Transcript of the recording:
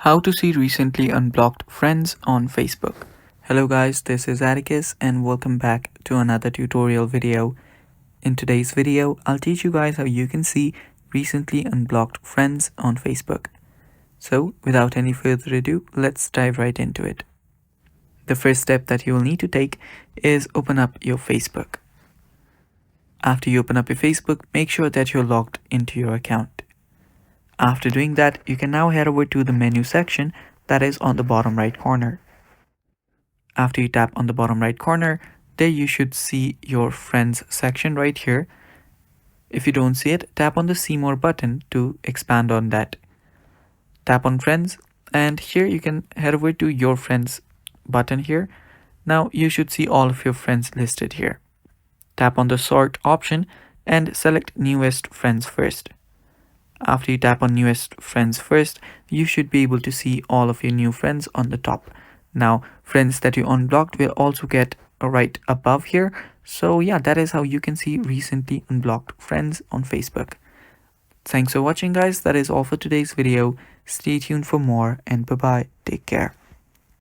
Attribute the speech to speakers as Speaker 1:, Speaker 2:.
Speaker 1: How to see recently unblocked friends on Facebook. Hello guys, this is Atticus and welcome back to another tutorial video. In today's video, I'll teach you guys how you can see recently unblocked friends on Facebook. So without any further ado, let's dive right into it. The first step that you will need to take is open up your Facebook. After you open up your Facebook, make sure that you're logged into your account. After doing that, you can now head over to the menu section that is on the bottom right corner. After you tap on the bottom right corner, there you should see your friends section right here. If you don't see it, tap on the see more button to expand on that. Tap on friends and here you can head over to your friends button here. Now you should see all of your friends listed here. Tap on the sort option and select newest friends first. After you tap on newest friends first, you should be able to see all of your new friends on the top. Now, friends that you unblocked will also get right above here. So yeah, that is how you can see recently unblocked friends on Facebook. Thanks for watching guys. That is all for today's video. Stay tuned for more and bye bye. Take care.